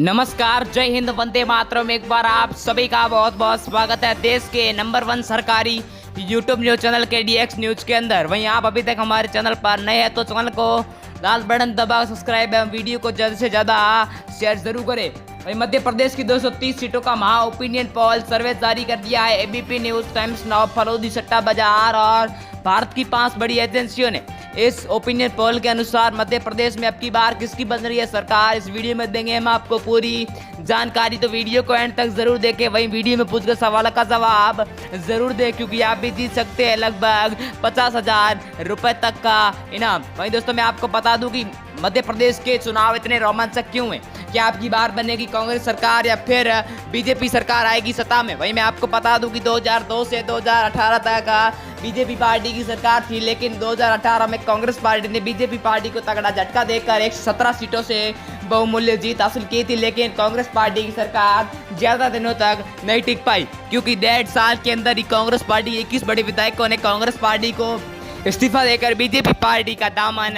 नमस्कार, जय हिंद, वंदे मातरम। एक बार आप सभी का बहुत बहुत स्वागत है देश के नंबर 1 सरकारी यूट्यूब न्यूज चैनल के डीएक्स न्यूज के अंदर। वहीं आप अभी तक हमारे चैनल पर नए हैं तो चैनल को लाल बटन दबा सब्सक्राइब एवं वीडियो को ज़्यादा से ज़्यादा शेयर जरूर करें। वहीं मध्य प्रदेश की 230 सीटों का महा ओपिनियन पोल सर्वे जारी कर दिया है एबीपी न्यूज, टाइम्स नाउ, फरोदी, सट्टा बाजार और भारत की 5 बड़ी एजेंसियों ने। इस ओपिनियन पोल के अनुसार मध्य प्रदेश में अब की बार किसकी बन रही है सरकार, इस वीडियो में देंगे हम आपको पूरी जानकारी, तो वीडियो को एंड तक जरूर देखें। वहीं वीडियो में पूछे सवाल का जवाब जरूर दें क्योंकि आप भी जीत सकते हैं लगभग 50,000 रुपए तक का इनाम। वहीं दोस्तों मैं आपको बता दूं कि मध्य प्रदेश के चुनाव इतने रोमांचक क्यों हैं, क्या आपकी बार बनेगी कांग्रेस सरकार या फिर बीजेपी सरकार आएगी सत्ता में। वहीं मैं आपको बता दूं कि 2002 से 2018 तक बीजेपी पार्टी की सरकार थी, लेकिन 2018 में कांग्रेस पार्टी ने बीजेपी पार्टी को तगड़ा झटका देकर 117 सीटों से बहुमूल्य जीत हासिल की थी। लेकिन कांग्रेस पार्टी की सरकार ज्यादा दिनों तक नहीं टिक पाई क्योंकि 1.5 साल के अंदर ही कांग्रेस पार्टी 21 बड़े विधायकों ने कांग्रेस पार्टी को इस्तीफा देकर बीजेपी पार्टी का दामन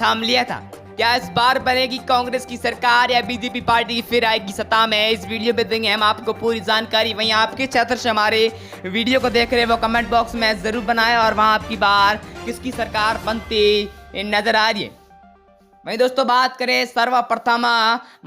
थाम लिया था। क्या इस बार बनेगी कांग्रेस की सरकार या बीजेपी पार्टी फिर आएगी सत्ता में, इस वीडियो में देंगे हम आपको पूरी जानकारी। वहीं आपके क्षेत्र से हमारे वीडियो को देख रहे हैं वो कमेंट बॉक्स में जरूर बनाएं और वहां आपकी बार किसकी सरकार बनती नजर आ रही है। वहीं दोस्तों बात करें सर्वप्रथम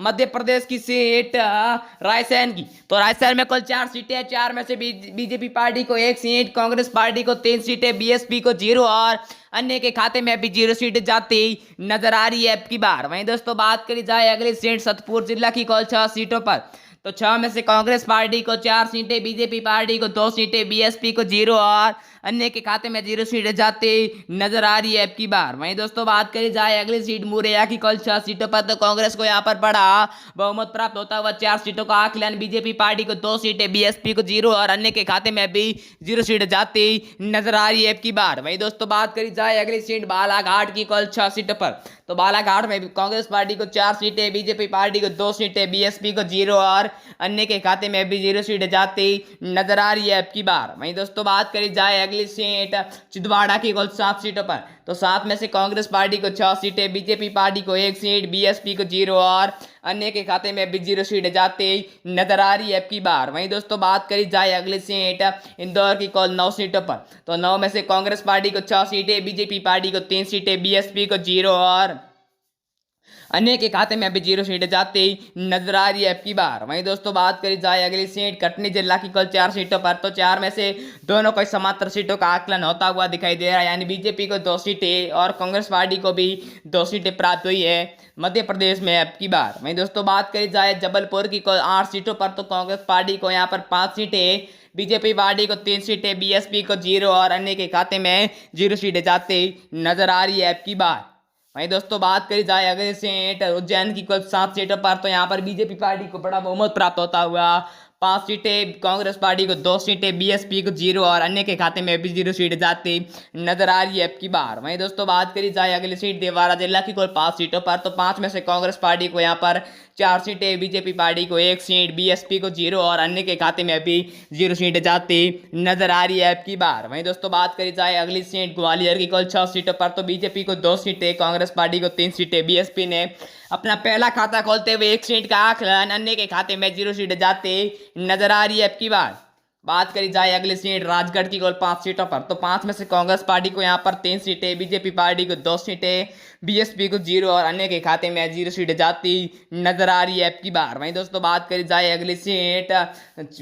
मध्य प्रदेश की सीट रायसेन की, तो रायसेन में कुल 4 सीटें हैं। 4 में से बीजेपी पार्टी को 1 सीट, कांग्रेस पार्टी को 3 सीटें, बीएसपी को 0 और अन्य के खाते में अभी 0 सीट जाती नजर आ रही है अब की बार। वहीं दोस्तों बात करी जाए अगली सीट सतपुर जिला की कुल 6 सीटों पर, तो 6 में से कांग्रेस पार्टी को 4 सीटें, बीजेपी पार्टी को 2 सीटें, बीएसपी को 0 और अन्य के खाते में 0 सीटें जाती नजर आ रही है अब की बार। वहीं दोस्तों बात करी जाए अगली सीट मुरैया की कुल 6 सीटों पर, तो कांग्रेस को यहां पर बड़ा बहुमत प्राप्त होता हुआ 4 सीटों का आकलन, बीजेपी पार्टी को 2 सीटें, बीएसपी को 0 और अन्य के खाते में भी 0 सीट जाती नजर आ रही है अब की बार। वहीं दोस्तों बात करी जाए अगली सीट बालाघाट की कुल 6 सीटों पर, तो बालाघाट में भी कांग्रेस पार्टी को 4 सीटें, बीजेपी पार्टी को 2 सीटें, बीएसपी को 0 और अन्य के खाते में भी 0 सीट जाती नजर आ रही है अब की बार। वहीं दोस्तों बात करी जाए अगली सीट छिंदवाड़ा की कुल 7 सीटों पर, तो 7 में से कांग्रेस पार्टी को 6 सीटें, बीजेपी पार्टी को 1 सीट, बीएसपी को 0 और अन्य के खाते में भी 0 सीट जाती नजर आ रही है अब की बार। वहीं दोस्तों बात करी जाए अगली सीट इंदौर की कुल 9 सीटों पर, तो 9 में से कांग्रेस पार्टी को 6 सीटें, बीजेपी पार्टी को 3 सीटें, बीएसपी को 0 और अन्य के खाते में अभी 0 सीटें जाती नजर आ रही है अब की बार। वहीं दोस्तों बात करी जाए अगली सीट कटनी जिला की कुल 4 सीटों पर, तो 4 में से दोनों को समांतर सीटों का आकलन होता हुआ दिखाई दे रहा है, यानी बीजेपी को 2 सीटें और कांग्रेस पार्टी को भी 2 सीटें प्राप्त हुई है मध्य प्रदेश में अब की बार। वहीं दोस्तों बात करी जाए जबलपुर की कुल 8 सीटों पर, तो कांग्रेस पार्टी को यहाँ पर 5 सीटें, बीजेपी पार्टी को 3 सीटें, बीएसपी को 0 और अन्य के खाते में 0 सीटें जाती नजर आ रही है अब की बार। वहीं दोस्तों बात करी जाए अगले सीट उज्जैन की कुल 7 सीटों पर, तो यहाँ पर बीजेपी पार्टी को बड़ा बहुमत प्राप्त होता हुआ 5 सीटें, कांग्रेस पार्टी को 2 सीटें, बीएसपी को 0 और अन्य के खाते में भी 0 सीट जाती नजर आ रही है अब की बार। वहीं दोस्तों बात करी जाए अगली सीट देवारा जिला की कुल 5 सीटों पर, तो 5 में से कांग्रेस पार्टी को यहाँ पर 4 सीटें, बीजेपी पार्टी को 1 सीट, बीएसपी को 0 और अन्य के खाते में भी 0 सीट जाती नजर आ रही है अब की बार। वहीं दोस्तों बात करी जाए अगली सीट ग्वालियर की कुल 6 सीटों पर, तो बीजेपी को 2 सीटें, कांग्रेस पार्टी को 3 सीटें, बीएसपी ने अपना पहला खाता खोलते हुए 1 सीट का आकलन, अन्य के खाते में 0 सीट जाते नजर आ रही है अब की बार। बात करी जाए अगली सीट राजगढ़ की कुल 5 सीटों पर, तो 5 में से कांग्रेस पार्टी को यहाँ पर 3 सीटें, बीजेपी पार्टी को 2 सीटें, बीएसपी को 0 और अन्य के खाते में 0 सीट जाती नजर आ रही है अब की बार। वहीं दोस्तों बात करी जाए अगली सीट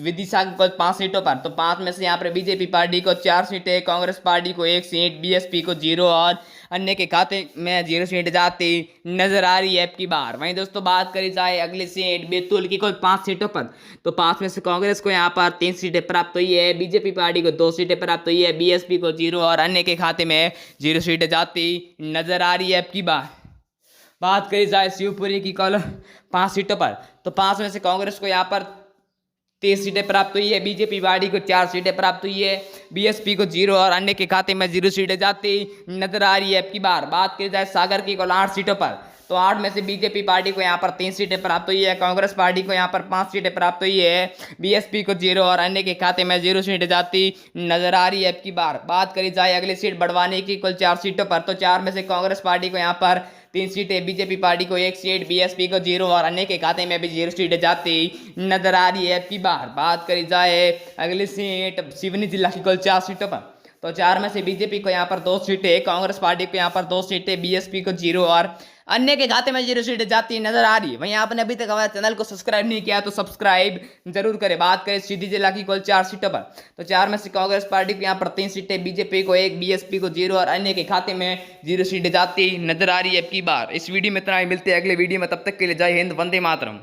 विदिशा की कुल 5 सीटों पर, तो 5 में से यहाँ पर बीजेपी पार्टी को 4 सीटें, कांग्रेस पार्टी को 1 सीट, बीएसपी को 0 और अन्य के खाते में 0 सीट जाती नजर आ रही है अब की बार। वहीं दोस्तों बात करी जाए अगली सीट बैतूल की कुल 5 सीटों पर, तो 5 में से कांग्रेस को यहाँ पर 3 सीटें प्राप्त हुई है, बीजेपी पार्टी को 2 सीटें प्राप्त हुई है, बीएसपी को 0 और अन्य के खाते में 0 सीट जाती नजर आ रही है अब की बार। बात करी जाए शिवपुरी की कुल 5 सीटों पर, तो 5 में से कांग्रेस को यहाँ पर 3 सीटें प्राप्त हुई है, बीजेपी पार्टी को 4 सीटें प्राप्त हुई है, बीएसपी को 0 और अन्य के खाते में 0 सीटें जाती नजर आ रही है अब की बार। बात की जाए सागर की कुल 8 सीटों पर, तो 8 में से बीजेपी पार्टी को यहाँ पर 3 सीटें प्राप्त हुई है, कांग्रेस पार्टी को यहाँ पर 5 सीटें प्राप्त हुई है, बीएसपी को 0 और अन्य के खाते में 0 सीटें जाती नजर आ रही है अब की बार। बात करी जाए अगली सीट बड़वानी की कुल 4 सीटों पर, तो 4 में से कांग्रेस पार्टी को यहाँ पर 3 सीटें, बीजेपी पार्टी को 1 सीट, बीएसपी को 0 और अन्य के खाते में भी 0 सीटें जाती नजर आ रही है। अब की बार बात करी जाए अगली सीट सिवनी जिला की कुल 4 सीटों पर, तो 4 में से बीजेपी को यहाँ पर 2 सीटें, कांग्रेस पार्टी को यहाँ पर 2 सीटें, बीएसपी को 0 और अन्य के खाते में 0 सीटें जाती नजर आ रही है। वहीं आपने अभी तक हमारे चैनल को सब्सक्राइब नहीं किया तो सब्सक्राइब जरूर करें। बात करें सीधी जिला की कुल 4 सीटों पर, तो 4 में से कांग्रेस पार्टी को यहाँ पर 3 सीटें, बीजेपी को 1, बीएसपी को 0 और अन्य के खाते में 0 सीटें जाती नजर आ रही है। अब की बार इस वीडियो में इतना ही, मिलते हैं अगले वीडियो में, तब तक के लिए जय हिंद, वंदे मातरम।